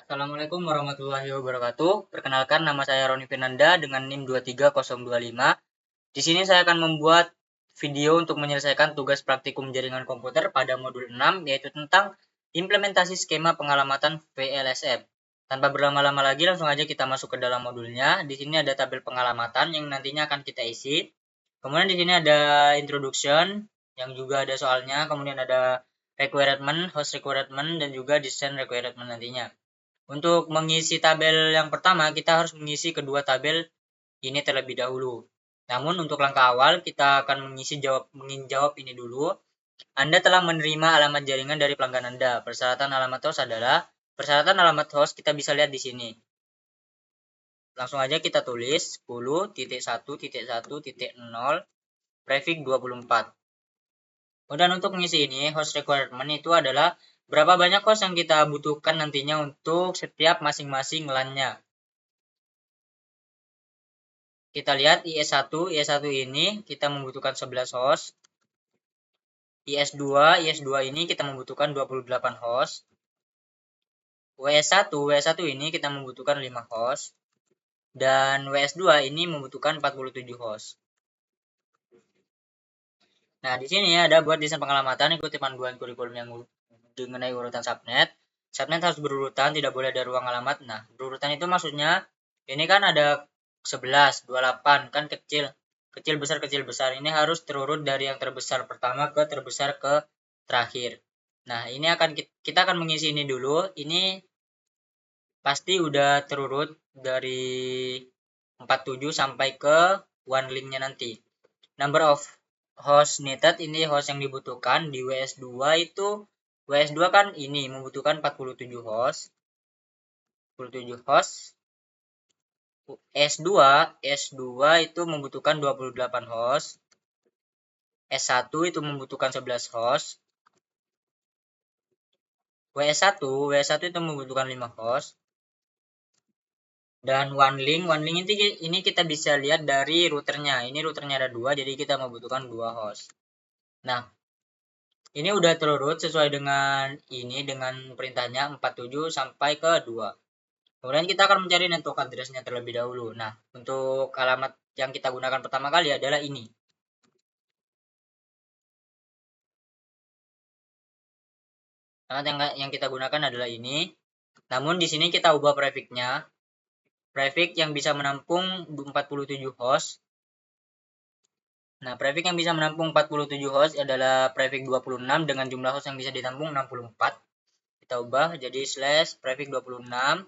Assalamualaikum warahmatullahi wabarakatuh. Perkenalkan, nama saya Roni Fernanda dengan NIM 23025. Di sini saya akan membuat video untuk menyelesaikan tugas praktikum jaringan komputer pada modul 6, yaitu tentang implementasi skema pengalamatan VLSF. Tanpa berlama-lama lagi, langsung aja kita masuk ke dalam modulnya. Di sini ada tabel pengalamatan yang nantinya akan kita isi. Kemudian di sini ada introduction, yang juga ada soalnya. Kemudian ada requirement, host requirement, dan juga design requirement nantinya. Untuk mengisi tabel yang pertama, kita harus mengisi kedua tabel ini terlebih dahulu. Namun untuk langkah awal, kita akan menjawab ini dulu. Anda telah menerima alamat jaringan dari pelanggan Anda. Persyaratan alamat host adalah, persyaratan alamat host kita bisa lihat di sini. Langsung aja kita tulis 10.1.1.0 prefix 24. Dan untuk mengisi ini, host requirement itu adalah berapa banyak host yang kita butuhkan nantinya untuk setiap masing-masing LAN-nya. Kita lihat IS1 ini kita membutuhkan 11 host. IS2 ini kita membutuhkan 28 host. WS1 ini kita membutuhkan 5 host. Dan WS2 ini membutuhkan 47 host. Nah, di sini ada buat desain pengalamatan, ikuti panduan kurikulum yang mengenai urutan subnet. Subnet harus berurutan, tidak boleh ada ruang alamat. Nah, berurutan itu maksudnya, ini kan ada 11, 28, kan kecil besar. Ini harus terurut dari yang terbesar pertama ke terbesar ke terakhir. Nah, ini kita akan mengisi ini dulu. Ini pasti udah terurut dari 47 sampai ke one link-nya nanti. Number of host needed, ini host yang dibutuhkan. Di WS2 itu, WS2 kan ini membutuhkan 47 host. 47 host. S2 itu membutuhkan 28 host. S1 itu membutuhkan 11 host. WS1 itu membutuhkan 5 host. Dan one link ini kita bisa lihat dari routernya. Ini routernya ada 2, jadi kita membutuhkan 2 host. Nah, ini udah terurut sesuai dengan dengan perintahnya 47 sampai ke 2. Kemudian kita akan mencari network address-nya terlebih dahulu. Nah, untuk alamat yang kita gunakan pertama kali adalah ini. Alamat yang kita gunakan adalah ini. Namun di sini kita ubah prefix-nya. Prefix yang bisa menampung 47 host. Nah, prefix yang bisa menampung 47 host adalah prefix 26 dengan jumlah host yang bisa ditampung 64. Kita ubah jadi /prefix 26.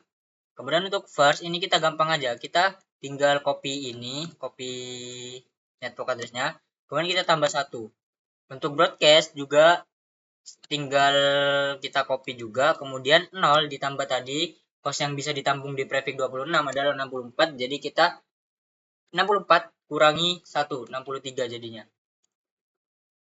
Kemudian untuk first ini kita gampang aja. Kita tinggal copy network address-nya. Kemudian kita tambah 1. Untuk broadcast juga tinggal kita copy juga. Kemudian 0 ditambah tadi host yang bisa ditampung di prefix 26 adalah 64. Jadi kita 64 kurangi 1, 63 jadinya.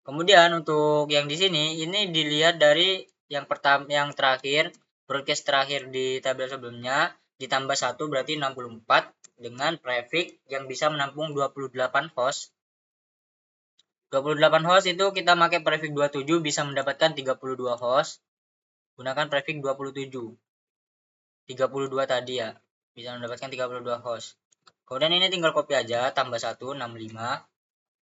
Kemudian untuk yang di sini, ini dilihat dari yang terakhir, broadcast terakhir di tabel sebelumnya, ditambah 1 berarti 64 dengan prefix yang bisa menampung 28 host. 28 host itu kita pakai prefix 27 bisa mendapatkan 32 host. Gunakan prefix 27. 32 tadi ya, bisa mendapatkan 32 host. Kemudian ini tinggal copy aja, tambah 1, 65.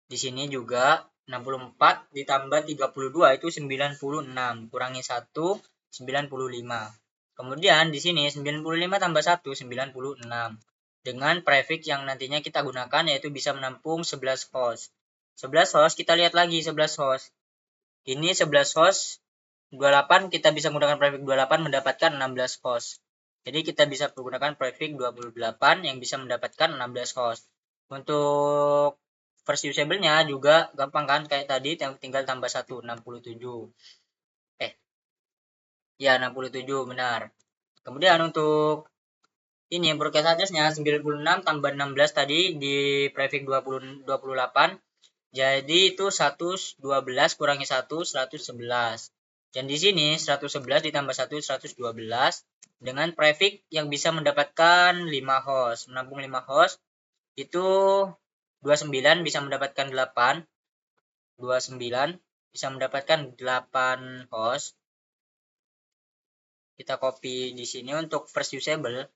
Di sini juga 64 ditambah 32 itu 96. Kurangi 1, 95. Kemudian di sini 95 tambah 1, 96. Dengan prefix yang nantinya kita gunakan yaitu bisa menampung 11 host. 11 host, kita lihat lagi 11 host. Ini 11 host, 28 kita bisa menggunakan prefix 28 mendapatkan 16 host. Jadi kita bisa menggunakan prefix 28 yang bisa mendapatkan 16 host. Untuk first usable-nya juga gampang kan, kayak tadi tinggal tambah 1, 67. Ya, 67 benar. Kemudian untuk ini broadcast address-nya 96 tambah 16 tadi di prefix 28. Jadi itu 112 kurangi 1, 111. Dan di sini 111 ditambah 1, 112 dengan prefix yang bisa mendapatkan 5 host. Menampung 5 host itu 29 bisa mendapatkan 8. 29 bisa mendapatkan 8 host. Kita copy di sini untuk first usable.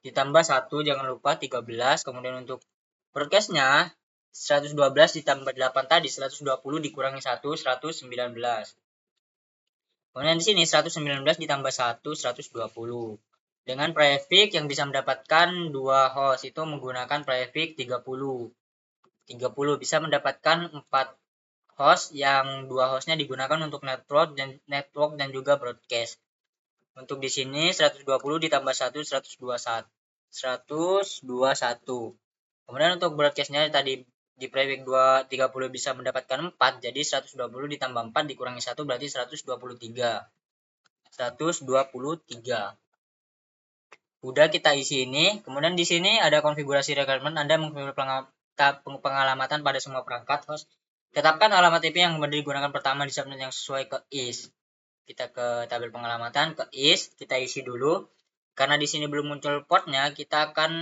Ditambah 1, jangan lupa 13. Kemudian untuk broadcast-nya 112 ditambah 8 tadi, 120 dikurangi 1, 119. Kemudian di sini 119 ditambah 1, 120. Dengan prefix yang bisa mendapatkan 2 host itu menggunakan prefix 30. 30 bisa mendapatkan 4 host yang 2 hostnya digunakan untuk network dan juga broadcast. Untuk di sini 120 ditambah 1, 121. 121. Kemudian untuk broadcast-nya tadi di prefix 30 bisa mendapatkan 4, jadi 120 ditambah 4 dikurangi 1 berarti 123. 123. Udah kita isi ini. Kemudian di sini ada konfigurasi requirement. Anda mengkonfigurasi pengalamatan pada semua perangkat host. Tetapkan alamat IP yang digunakan pertama di subnet yang sesuai ke is. Kita ke tabel pengalamatan, ke is, kita isi dulu. Karena di sini belum muncul portnya, kita akan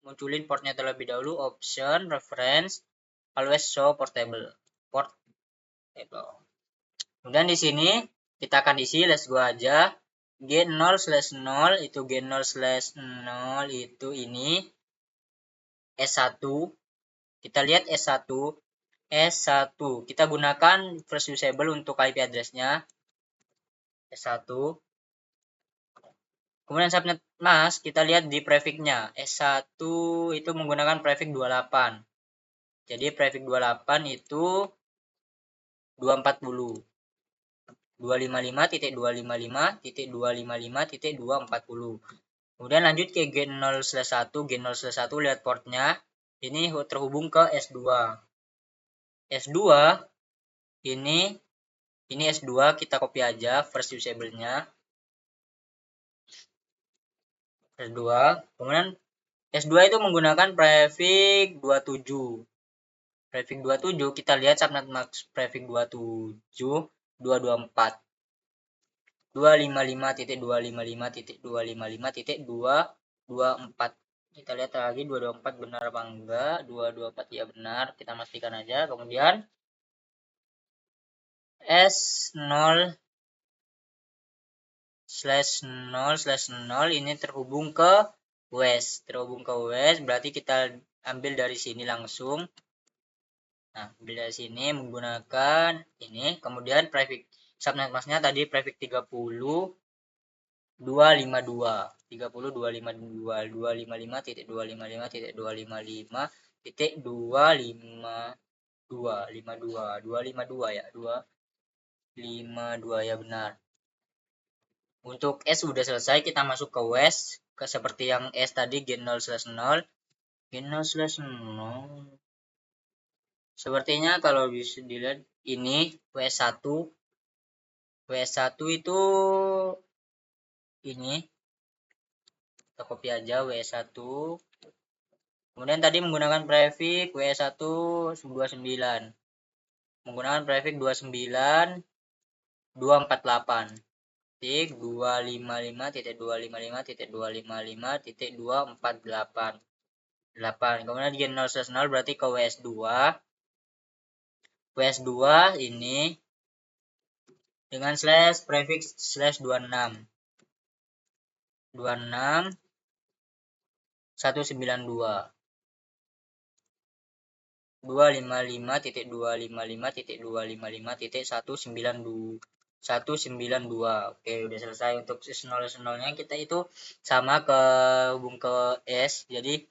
munculin portnya terlebih dahulu. Option, reference, always show portable. Kemudian di sini kita akan isi, let's go aja. G0/0 itu G0/0 itu ini S1. Kita lihat S1. S1 kita gunakan first usable untuk IP address-nya. S1. Kemudian subnet mask kita lihat di prefix-nya. S1 itu menggunakan prefix 28. Jadi prefix 28 itu 240. 255.255.255.240. Kemudian lanjut ke G0/1. G0/1 lihat portnya. Ini terhubung ke S2. S2 ini S2 kita copy aja first usable-nya. S2. Kemudian S2 itu menggunakan prefix 27. Prefix 27 kita lihat subnet max prefix 27 224. 255.255.255.224. Kita lihat lagi 224 benar apa enggak. 224 ya benar. Kita pastikan aja. Kemudian S0/0/0 ini terhubung ke west. Terhubung ke west berarti kita ambil dari sini langsung. Nah, ambil dari sini menggunakan ini. Kemudian prefix subnet masknya tadi prefix 30 252. 30 252 255.255.255.252 ya 252 ya benar. Untuk S sudah selesai, kita masuk ke west ke seperti yang S tadi G0/0. G0/0 sepertinya kalau bisa dilihat ini W1 itu ini kita copy aja W1. Kemudian tadi menggunakan prefix W129. Menggunakan prefix 29 248. 255.255.255.248. Kemudian di 0/0 berarti ke WS2. WS2 ini dengan slash prefix slash 26. 26 192. 255.255.255.192. Oke, udah selesai. Untuk 0/0-nya kita itu sama ke hubung ke S, jadi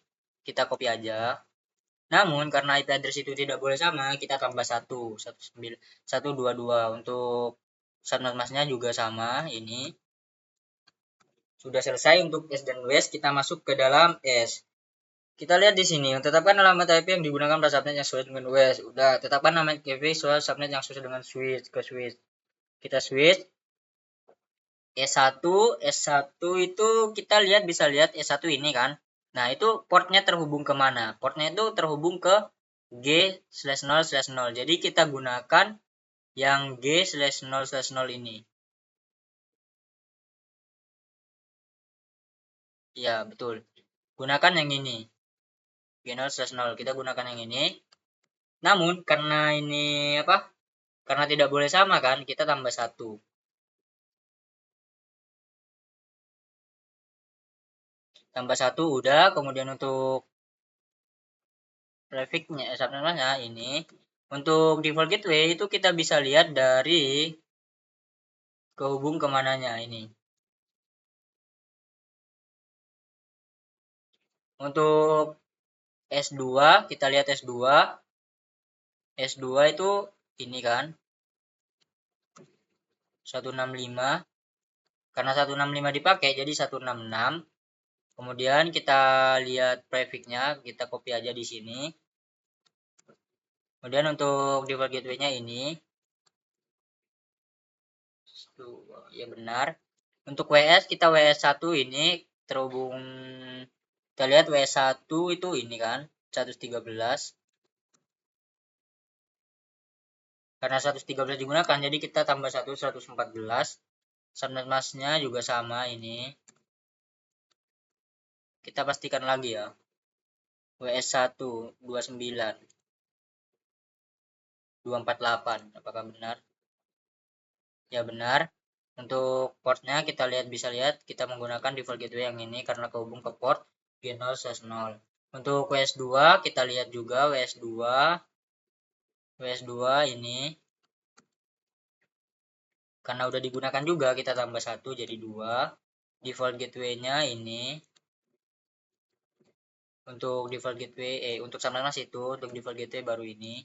kita copy aja. Namun karena IP address itu tidak boleh sama, kita tambah 122. Untuk subnet masknya juga sama, ini. Sudah selesai untuk S dan WS, kita masuk ke dalam S. Kita lihat di sini, tetapkan alamat IP yang digunakan pada subnet yang sesuai dengan WS. Udah, tetapkan nama IP soal subnet yang sesuai dengan switch ke switch. Kita switch. S1 itu kita bisa lihat S1 ini kan. Nah, itu portnya terhubung ke mana? Portnya itu terhubung ke G/0/0. Jadi kita gunakan yang G/0/0 ini. Ya, betul. Gunakan yang ini. G0/0. Kita gunakan yang ini. Namun karena ini karena tidak boleh sama kan, kita tambah 1. tambah 1 udah. Kemudian untuk trafficnya subnetnya ini, untuk default gateway itu kita bisa lihat dari kehubung kemananya ini. Untuk S2 kita lihat S2 itu ini kan 165, karena 165 dipakai jadi 166. Kemudian kita lihat prefixnya, kita copy aja di sini. Kemudian untuk default gateway-nya ini, ya benar. Untuk WS kita WS1 ini terhubung, kita lihat WS1 itu ini kan 113. Karena 113 digunakan, jadi kita tambah 1 114. Subnet masknya juga sama ini. Kita pastikan lagi ya. WS1 29 248. Apakah benar? Ya benar. Untuk portnya kita bisa lihat kita menggunakan default gateway yang ini karena kehubung ke port G0/0. Untuk WS2 kita lihat juga WS2 ini karena udah digunakan juga kita tambah 1 jadi 2. Default gateway-nya ini untuk default gateway untuk subnet itu untuk default gateway baru ini.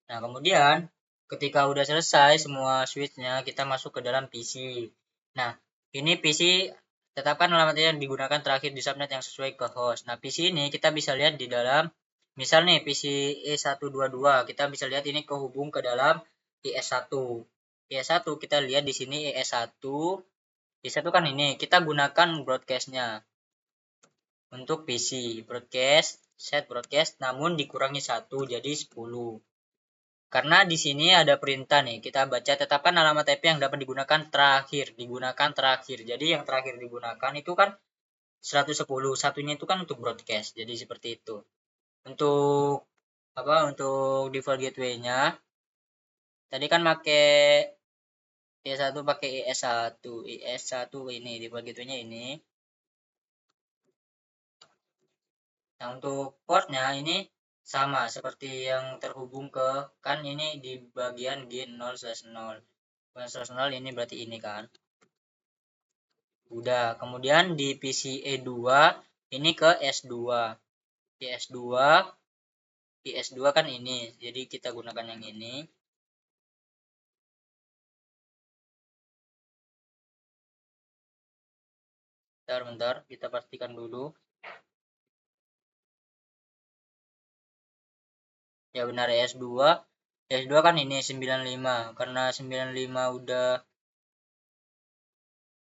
Nah, kemudian ketika udah selesai semua switch-nya, kita masuk ke dalam PC. Nah, ini PC tetapkan alamat yang digunakan terakhir di subnet yang sesuai ke host. Nah, PC ini kita bisa lihat di dalam, misal nih PC E122, kita bisa lihat ini kehubung ke dalam IS1. IS1 kita lihat di sini IS1. IS1 kan ini, kita gunakan broadcast-nya. Untuk PC, set broadcast, namun dikurangi 1 jadi 10. Karena di sini ada perintah nih, kita baca tetapkan alamat IP yang dapat digunakan terakhir. Jadi yang terakhir digunakan itu kan 110, satunya itu kan untuk broadcast. Jadi seperti itu. Untuk Untuk default gateway-nya tadi kan pakai IS1 pakai IS1 ini default gateway-nya ini. Nah, untuk portnya ini sama seperti yang terhubung ke, kan ini di bagian G0/0. 0/0 ini berarti ini kan. Udah, kemudian di PC E2 ini ke S2. Di S2 kan ini. Jadi kita gunakan yang ini. Bentar, kita pastikan dulu. Ya benar S2. S2 kan ini 95. Karena 95 udah,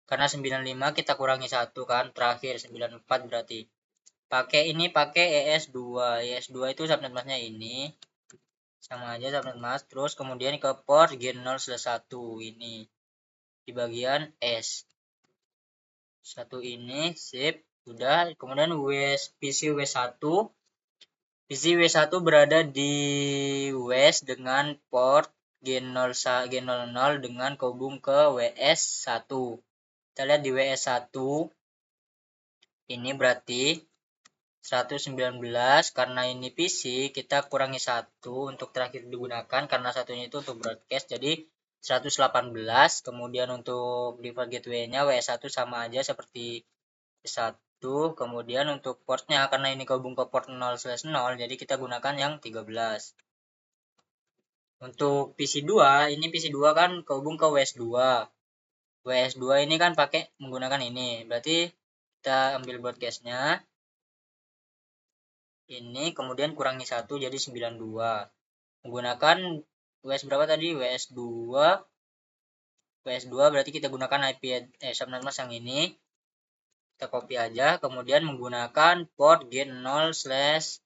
karena 95 kita kurangi 1 kan, terakhir 94 berarti. Pakai ES2. ES2 itu subnet masknya ini. Sama aja subnet mask. Terus kemudian ke port G0/1 ini. Di bagian S. 1 ini, sip. Udah. Kemudian PC W1. PC W1 berada di WS dengan port G00 dengan kehubung ke WS1. Kita lihat di WS1. Ini berarti 119, karena ini PC kita kurangi 1 untuk terakhir digunakan karena satunya itu untuk broadcast jadi 118. Kemudian untuk default gateway-nya W1 sama aja seperti S1. Kemudian untuk portnya karena ini gabung ke port 0/0 jadi kita gunakan yang 13. Untuk PC2 ini PC2 kan gabung ke WS2. WS2 ini kan pakai menggunakan ini, berarti kita ambil broadcast-nya ini, kemudian kurangi 1 jadi 92. Menggunakan WS berapa tadi? WS2 berarti kita gunakan IP subnet mask yang ini. Kita copy aja, kemudian menggunakan port G0/1.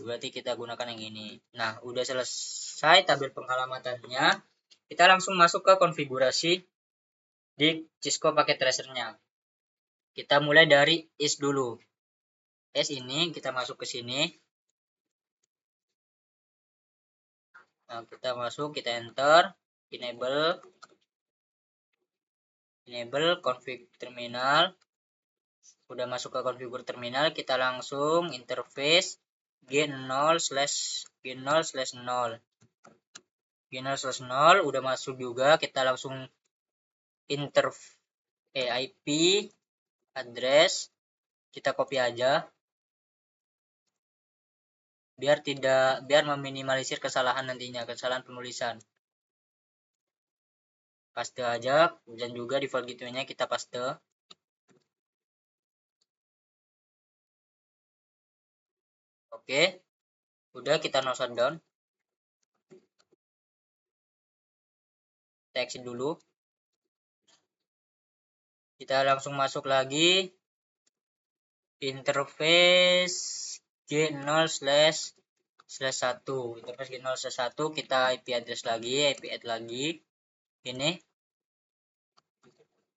Berarti kita gunakan yang ini. Nah, udah selesai tabel pengalamatannya. Kita langsung masuk ke konfigurasi di Cisco paket tracernya. Kita mulai dari is dulu. S ini kita masuk ke sini. Nah, kita masuk, kita enter, enable config terminal. Udah masuk ke konfigur terminal, kita langsung interface G0/0 G0/0 udah masuk juga, kita langsung IP address kita copy aja biar meminimalisir kesalahan nantinya, kesalahan penulisan. Paste aja, dan juga default gateway-nya kita paste. Oke, udah, kita no shutdown. Kita exit dulu. Kita langsung masuk lagi interface G0/1. Interface G0/1 kita IP address lagi, IP add lagi. Ini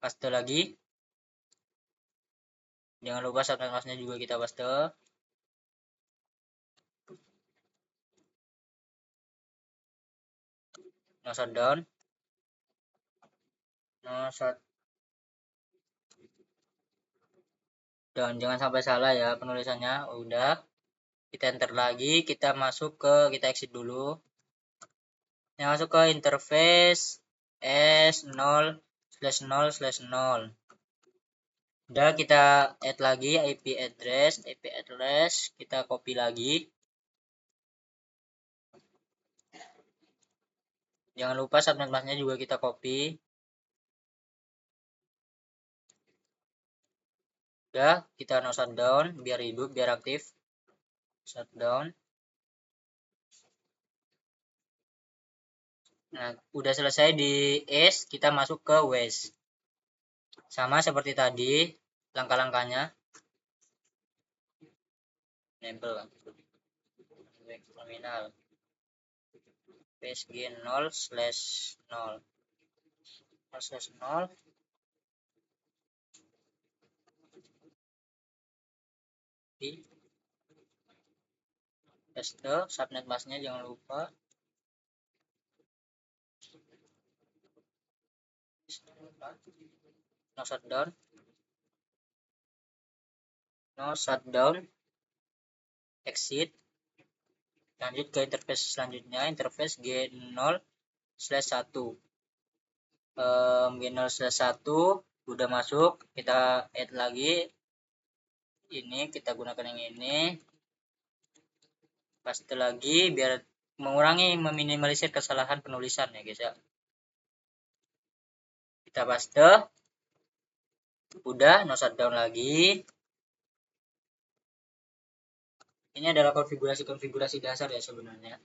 paste lagi. Jangan lupa subnet masknya juga kita paste. No shutdown. No shutdown. Jangan sampai salah ya penulisannya. Udah. Kita enter lagi. Kita kita exit dulu. Yang masuk ke interface S0/0/0. Udah, kita add lagi IP address, kita copy lagi. Jangan lupa subnet masknya juga kita copy. Udah, kita no shutdown biar hidup, biar aktif. Shutdown. Nah, udah selesai di S, kita masuk ke WES. Sama seperti tadi, langkah-langkahnya. Enable terminal. PSG 0/0. 0/0. Paste subnet masknya jangan lupa. No shutdown. No shutdown. Exit. Lanjut ke interface selanjutnya, interface G0/1. G0/1 udah masuk, kita add lagi. Ini kita gunakan yang ini. Paste lagi biar mengurangi, meminimalisir kesalahan penulisan ya guys ya. Kita paste. Udah, no shutdown lagi. Ini adalah konfigurasi dasar ya sebenarnya.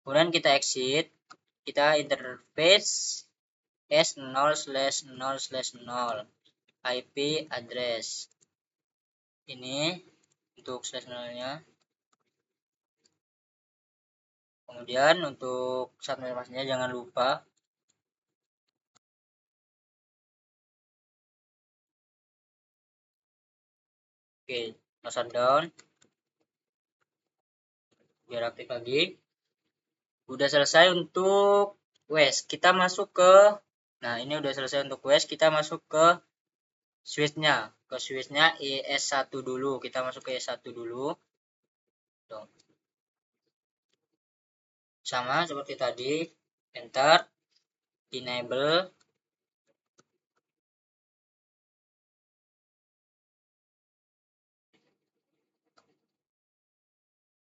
Kemudian kita exit. Kita interface S0/0/0 IP address. Ini untuk /0-nya. Kemudian untuk subnet masknya jangan lupa. Oke, no shutdown. Biar aktif lagi. Udah selesai untuk WES. Kita masuk ke, nah ini udah selesai untuk WES. Kita masuk ke switch-nya. Ke switch-nya ES1 dulu. Kita masuk ke ES1 dulu. Tuh. Sama seperti tadi. Enter. Enable.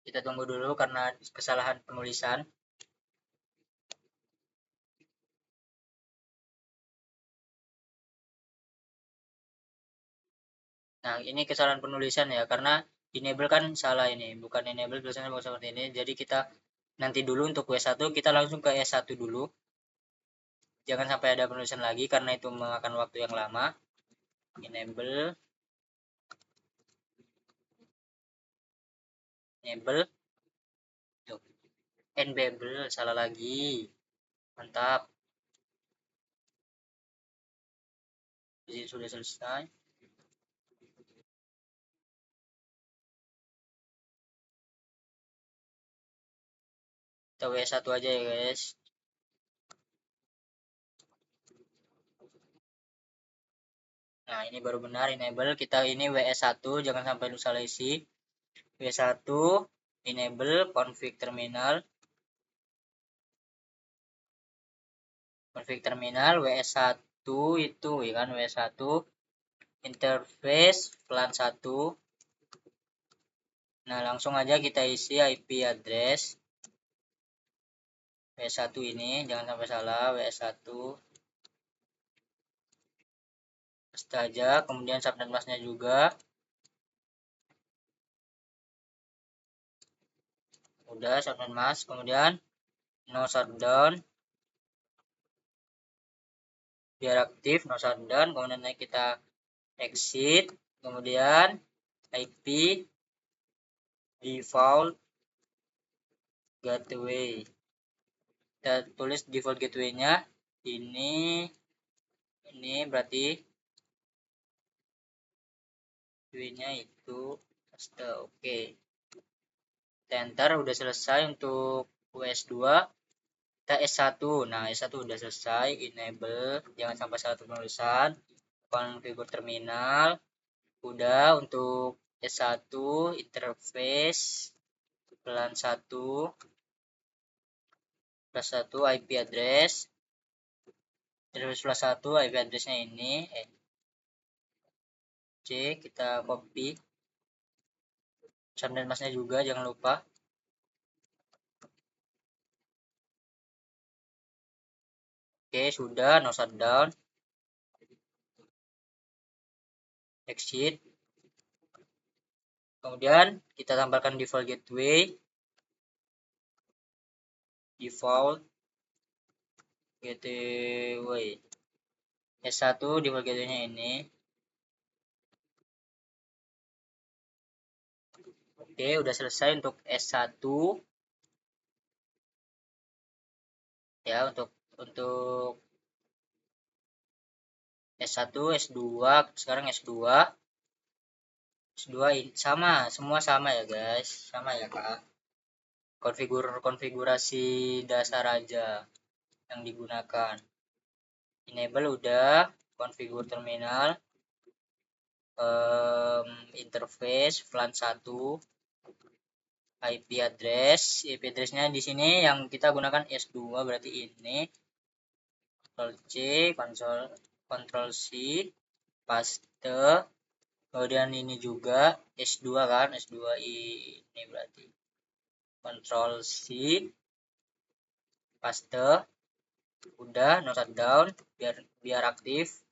Kita tunggu dulu karena kesalahan penulisan. Nah, ini kesalahan penulisan ya, karena enable kan salah ini, bukan enable, tulisannya bukan seperti ini. Jadi kita nanti dulu untuk W1, kita langsung ke S1 dulu. Jangan sampai ada penulisan lagi, karena itu memakan waktu yang lama. Enable. Enable. Tuh. Enable, salah lagi. Mantap. Jadi sudah selesai. Kita W1 aja ya guys. Nah, ini baru benar enable. Kita ini WS1, jangan sampai lu salah isi. W1 enable config terminal. Config terminal WS1 itu ya kan, WS1 interface plan 1. Nah, langsung aja kita isi IP address WS1 ini, jangan sampai salah, WS1 paste aja, kemudian subnet masknya juga udah, subnet mask, kemudian no shutdown biar aktif, no shutdown, kemudian kita exit, kemudian IP default gateway, kita tulis default gateway-nya ini berarti gateway-nya itu paste. Oke, enter. Udah selesai untuk WS2. Kita S1. Nah, S1 udah selesai, enable, jangan sampai salah penulisan. Configure terminal udah. Untuk S1 interface plan 1 plus 1 IP address, interface plus 1 IP addressnya ini C, kita copy subnet masknya juga jangan lupa. Oke, sudah, no shutdown, exit, kemudian kita tambahkan default gateway, default gateway S1, default gateway-nya ini. Oke, udah selesai untuk S1 ya. Untuk S1, S2, sekarang S2 ini sama, semua sama ya guys, sama ya kak. Konfigurasi dasar aja yang digunakan. Enable udah, configure terminal, interface plan 1, IP address-nya di sini yang kita gunakan S2 berarti ini. Ctrl C, Ctrl C, paste. Kemudian ini juga S2 kan, S2 ini berarti. Ctrl C, paste. Udah, no shutdown biar aktif.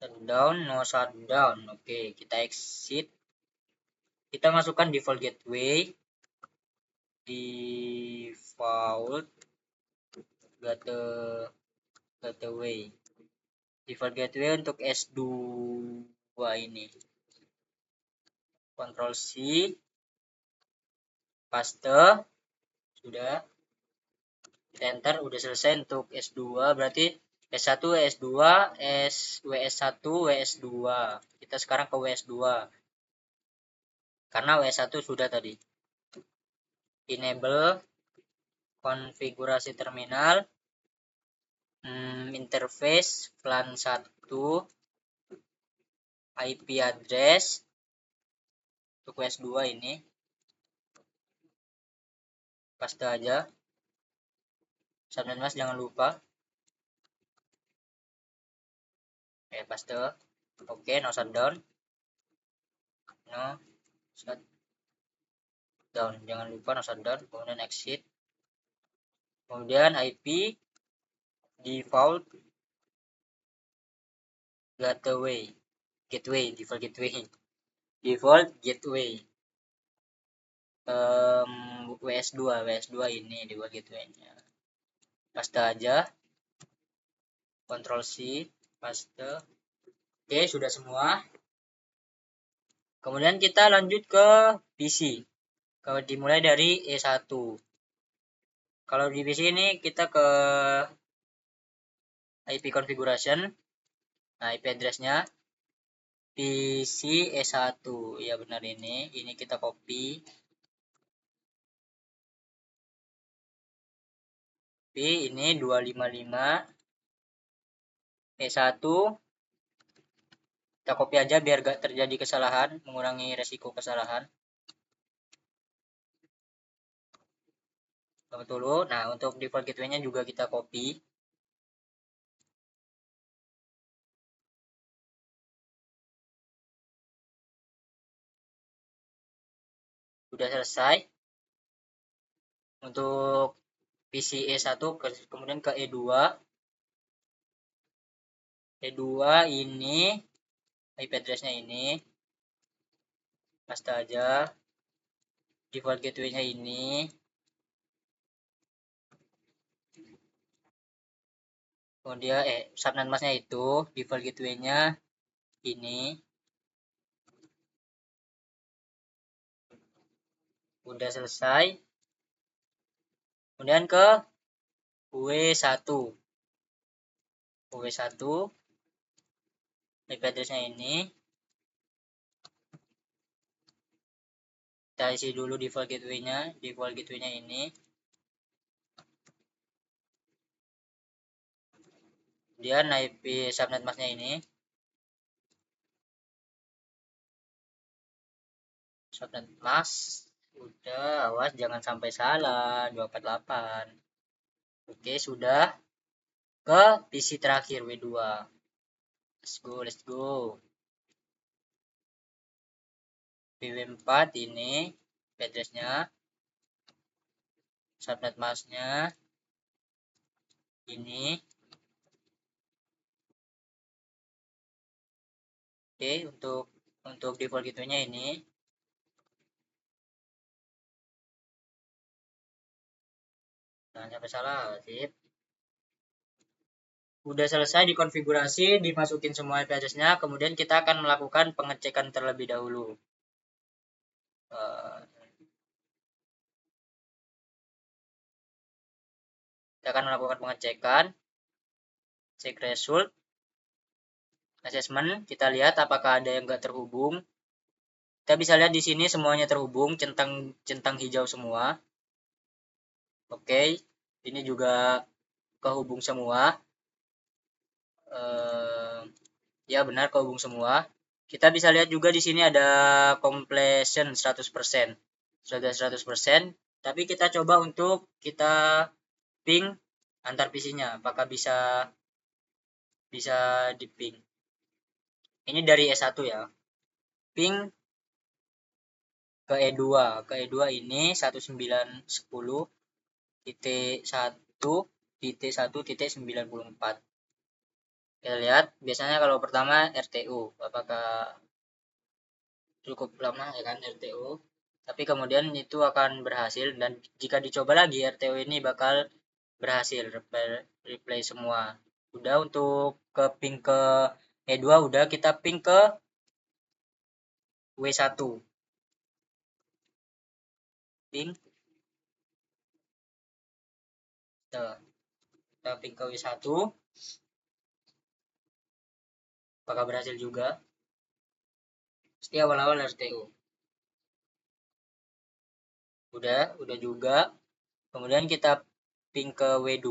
Shutdown, no shutdown. Oke, kita exit. Kita masukkan default gateway. Default gateway. Default gateway untuk S2 ini. Ctrl C, paste. Sudah. Enter, udah selesai untuk S2. Berarti S1, S2, WS1, WS2. Kita sekarang ke WS2. Karena WS1 sudah tadi. Enable konfigurasi terminal, interface plan 1, IP address untuk WS2 ini. Paste aja. Subnet mask jangan lupa. Paste. Oke, no shutdown. No shutdown. Jangan lupa no shutdown. Kemudian exit. Kemudian IP default gateway. Default gateway. WS2 ini default gateway-nya. Paste aja. Ctrl C, paste. Oke, sudah semua. Kemudian kita lanjut ke PC. Kalau dimulai dari E1. Kalau di PC ini kita ke IP configuration. Nah, IP address-nya PC E1. Ya benar ini. Ini kita copy. Ini 255 E1 Kita copy aja biar gak terjadi kesalahan, mengurangi resiko kesalahan. Tunggu dulu. Nah, untuk default gateway-nya juga kita copy. Sudah selesai. Untuk PC E1 kemudian ke E2. E2 ini IP address-nya ini. Paste aja. Default gateway-nya ini. Kemudian subnet mask-nya itu default gateway-nya ini. Udah selesai. Kemudian ke W1. W1 IP address-nya ini. Kita isi dulu default gateway-nya. Default gateway-nya ini. Kemudian IP subnet mask-nya ini. Subnet mask. Udah, awas jangan sampai salah. 248. Oke, sudah. Ke PC terakhir W2. Let's go. PW4 ini address-nya. Subnet mask-nya ini. Oke, untuk default gateway-nya ini. Jangan sampai salah, sip. Udah selesai dikonfigurasi, dimasukin semua IP address-nya, kemudian kita akan melakukan pengecekan terlebih dahulu. Kita akan melakukan pengecekan, cek result, assessment, kita lihat apakah ada yang nggak terhubung. Kita bisa lihat di sini semuanya terhubung, centang hijau semua. Oke, ini juga kehubung semua. Ya benar kehubung semua. Kita bisa lihat juga di sini ada completion 100%. Sudah 100%, tapi kita coba untuk kita ping antar PC-nya. Apakah bisa di ping. Ini dari E1 ya. Ping ke E2. Ke E2 ini 1910.1.1.94. Kita lihat biasanya kalau pertama RTU, apakah cukup lama ya kan RTU, tapi kemudian itu akan berhasil, dan jika dicoba lagi RTU ini bakal berhasil replay semua. Udah, untuk ke ping ke E2 udah, kita ping ke W1. Ping. Kita ping ke W1. Apakah berhasil juga? Pasti awal-awal RTU. Udah juga. Kemudian kita ping ke W2.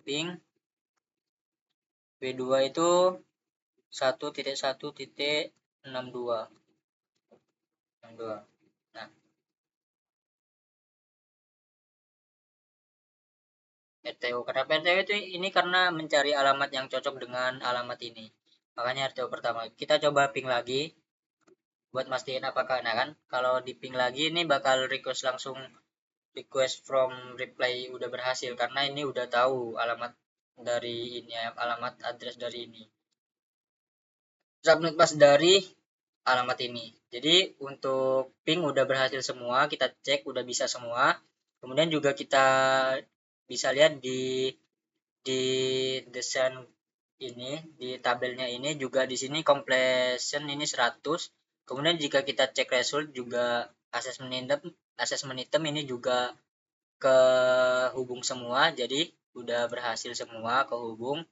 Ping W2 itu 1.1.62. Nah, RTU. Kenapa RTU itu ini? Karena mencari alamat yang cocok dengan alamat ini. Makanya RTU pertama. Kita coba ping lagi buat mastiin apakah, nah kan kalau di ping lagi ini bakal request from reply udah berhasil, karena ini udah tahu alamat dari ini, alamat address dari ini, subnet mask dari alamat ini. Jadi untuk ping udah berhasil semua, kita cek udah bisa semua. Kemudian juga kita bisa lihat di desain ini, di tabelnya ini juga di sini completion ini 100. Kemudian jika kita cek result juga assessment item ini juga kehubung semua, jadi udah berhasil semua kehubung.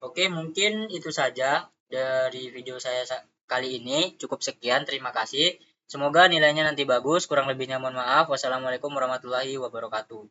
Oke, mungkin itu saja dari video saya kali ini. Cukup sekian, terima kasih. Semoga nilainya nanti bagus, kurang lebihnya mohon maaf. Wassalamualaikum warahmatullahi wabarakatuh.